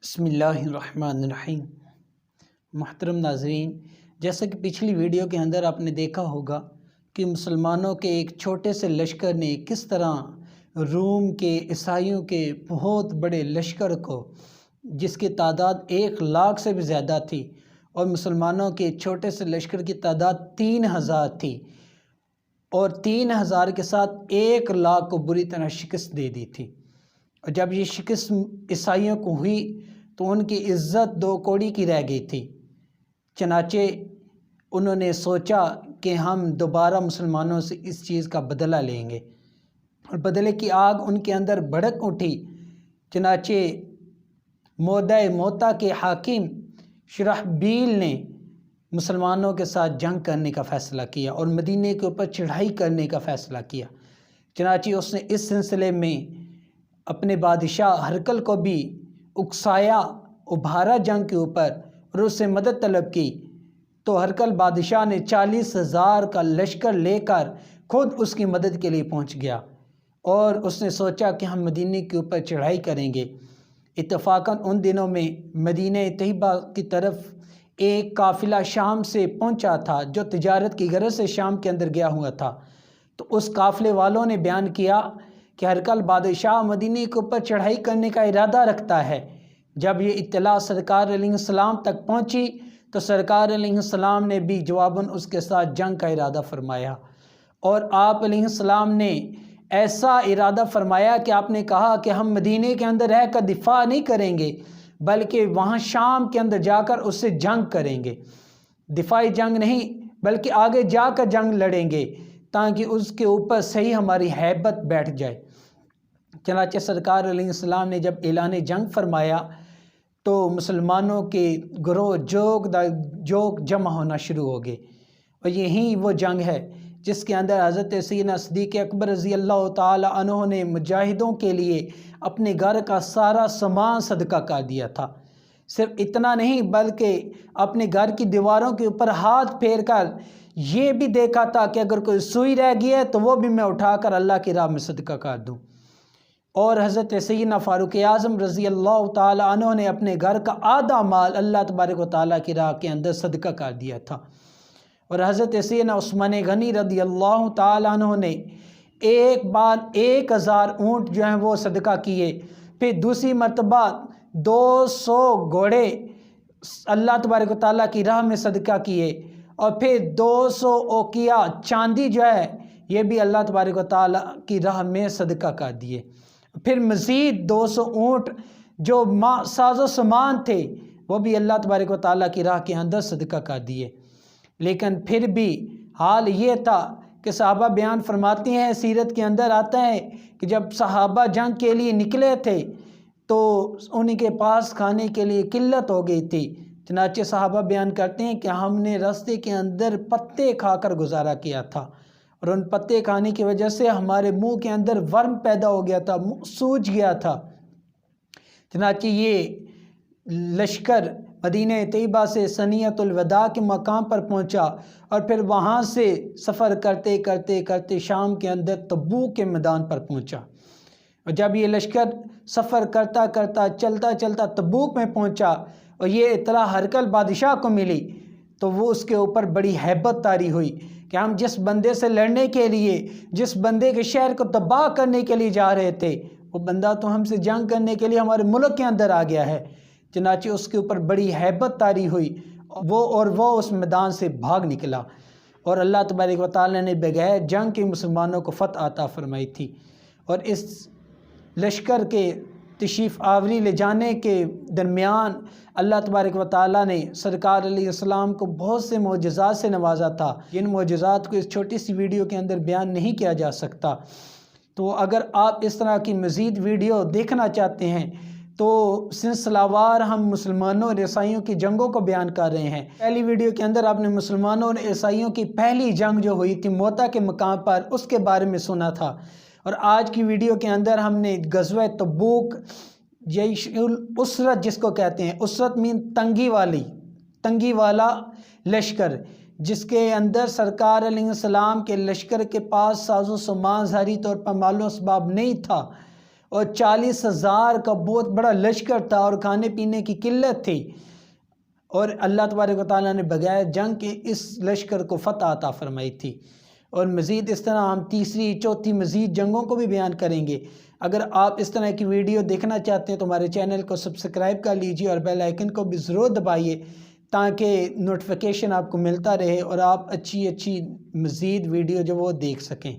بسم اللہ الرحمن الرحیم۔ محترم ناظرین، جیسا کہ پچھلی ویڈیو کے اندر آپ نے دیکھا ہوگا کہ مسلمانوں کے ایک چھوٹے سے لشکر نے کس طرح روم کے عیسائیوں کے بہت بڑے لشکر کو، جس کی تعداد 1,00,000 سے بھی زیادہ تھی، اور مسلمانوں کے چھوٹے سے لشکر کی تعداد 3,000 تھی، اور 3,000 کے ساتھ 1,00,000 کو بری طرح شکست دے دی تھی۔ اور جب یہ شکست عیسائیوں کو ہوئی تو ان کی عزت 2 کوڑی کی رہ گئی تھی۔ چنانچہ انہوں نے سوچا کہ ہم دوبارہ مسلمانوں سے اس چیز کا بدلہ لیں گے، اور بدلے کی آگ ان کے اندر بھڑک اٹھی۔ چنانچہ مودع موتا کے حاکم شرحبیل نے مسلمانوں کے ساتھ جنگ کرنے کا فیصلہ کیا اور مدینے کے اوپر چڑھائی کرنے کا فیصلہ کیا۔ چنانچہ اس نے اس سلسلے میں اپنے بادشاہ ہرقل کو بھی اکسایا، ابھارا جنگ کے اوپر، اور اس سے مدد طلب کی۔ تو ہرقل بادشاہ نے 40,000 کا لشکر لے کر خود اس کی مدد کے لیے پہنچ گیا، اور اس نے سوچا کہ ہم مدینے کے اوپر چڑھائی کریں گے۔ اتفاقاً ان دنوں میں مدینہ طیبہ کی طرف ایک قافلہ شام سے پہنچا تھا جو تجارت کی غرض سے شام کے اندر گیا ہوا تھا۔ تو اس قافلے والوں نے بیان کیا کہ ہرقل بادشاہ مدینے کے اوپر چڑھائی کرنے کا ارادہ رکھتا ہے۔ جب یہ اطلاع سرکار علیہ السلام تک پہنچی تو سرکار علیہ السلام نے بھی جواباً اس کے ساتھ جنگ کا ارادہ فرمایا، اور آپ علیہ السلام نے ایسا ارادہ فرمایا کہ آپ نے کہا کہ ہم مدینے کے اندر رہ کر دفاع نہیں کریں گے، بلکہ وہاں شام کے اندر جا کر اس سے جنگ کریں گے۔ دفاعی جنگ نہیں، بلکہ آگے جا کر جنگ لڑیں گے، تاکہ اس کے اوپر صحیح ہماری ہیبت بیٹھ جائے۔ چنانچہ سرکار علیہ السلام نے جب اعلان جنگ فرمایا تو مسلمانوں کے گروہ جوگ جمع ہونا شروع ہو گئے، اور یہی وہ جنگ ہے جس کے اندر حضرت سیدنا صدیق اکبر رضی اللہ تعالی عنہ نے مجاہدوں کے لیے اپنے گھر کا سارا سامان صدقہ کر دیا تھا۔ صرف اتنا نہیں، بلکہ اپنے گھر کی دیواروں کے اوپر ہاتھ پھیر کر یہ بھی دیکھا تھا کہ اگر کوئی سوئی رہ گئی ہے تو وہ بھی میں اٹھا کر اللہ کی راہ میں صدقہ کر دوں۔ اور حضرت سیدنا فاروق اعظم رضی اللہ تعالی عنہ نے اپنے گھر کا آدھا مال اللہ تبارک و تعالیٰ کی راہ کے اندر صدقہ کر دیا تھا۔ اور حضرت سیدنا عثمان غنی رضی اللہ تعالی عنہ نے ایک بار 1,000 اونٹ جو ہیں وہ صدقہ کیے، پھر دوسری مرتبہ 200 گھوڑے اللہ تبارک و تعالیٰ کی راہ میں صدقہ کیے، اور پھر 200 اوقیہ چاندی جو ہے یہ بھی اللہ تبارک و تعالیٰ کی راہ میں صدقہ کر دیے۔ پھر مزید 200 اونٹ جو ساز و سامان تھے وہ بھی اللہ تبارک و تعالیٰ کی راہ کے اندر صدقہ کر دیے۔ لیکن پھر بھی حال یہ تھا کہ صحابہ بیان فرماتے ہیں، سیرت کے اندر آتا ہے کہ جب صحابہ جنگ کے لیے نکلے تھے تو ان کے پاس کھانے کے لیے قلت ہو گئی تھی۔ چنانچہ صحابہ بیان کرتے ہیں کہ ہم نے راستے کے اندر پتے کھا کر گزارا کیا تھا، اور ان پتے کھانے کی وجہ سے ہمارے منہ کے اندر ورم پیدا ہو گیا تھا، منہ سوج گیا تھا۔ چنانچہ یہ لشکر مدینہ طیبہ سے ثنیۃ الوداع کے مقام پر پہنچا، اور پھر وہاں سے سفر کرتے کرتے کرتے شام کے اندر تبوک کے میدان پر پہنچا۔ اور جب یہ لشکر سفر کرتا کرتا چلتا چلتا تبوک میں پہنچا اور یہ اطلاع ہرقل بادشاہ کو ملی تو وہ اس کے اوپر بڑی ہیبت طاری ہوئی کہ ہم جس بندے سے لڑنے کے لیے، جس بندے کے شہر کو تباہ کرنے کے لیے جا رہے تھے، وہ بندہ تو ہم سے جنگ کرنے کے لیے ہمارے ملک کے اندر آ گیا ہے۔ چنانچہ اس کے اوپر بڑی ہیبت طاری ہوئی، وہ اس میدان سے بھاگ نکلا، اور اللہ تبارک و تعالیٰ نے بغیر جنگ کے مسلمانوں کو فتح عطا فرمائی تھی۔ اور اس لشکر کے تشریف آوری لے جانے کے درمیان اللہ تبارک و تعالیٰ نے سرکار علیہ السلام کو بہت سے معجزات سے نوازا تھا۔ جن معجزات کو اس چھوٹی سی ویڈیو کے اندر بیان نہیں کیا جا سکتا۔ تو اگر آپ اس طرح کی مزید ویڈیو دیکھنا چاہتے ہیں تو سلسلہ وار ہم مسلمانوں اور عیسائیوں کی جنگوں کو بیان کر رہے ہیں۔ پہلی ویڈیو کے اندر آپ نے مسلمانوں اور عیسائیوں کی پہلی جنگ جو ہوئی تھی موتا کے مقام پر، اس کے بارے میں سنا تھا، اور آج کی ویڈیو کے اندر ہم نے غزوہ تبوک، جیش الاسرت جس کو کہتے ہیں، اسرت مین تنگی والا لشکر، جس کے اندر سرکار علیہ السلام کے لشکر کے پاس ساز و سامان ظاہری طور پر مال و اسباب نہیں تھا، اور 40,000 کا بہت بڑا لشکر تھا اور کھانے پینے کی قلت تھی، اور اللہ تبارک و تعالیٰ نے بغیر جنگ کے اس لشکر کو فتح عطا فرمائی تھی۔ اور مزید اس طرح ہم تیسری چوتھی مزید جنگوں کو بھی بیان کریں گے۔ اگر آپ اس طرح کی ویڈیو دیکھنا چاہتے ہیں تو ہمارے چینل کو سبسکرائب کر لیجئے اور بیل آئیکن کو بھی ضرور دبائیے تاکہ نوٹیفیکیشن آپ کو ملتا رہے اور آپ اچھی مزید ویڈیو جو وہ دیکھ سکیں۔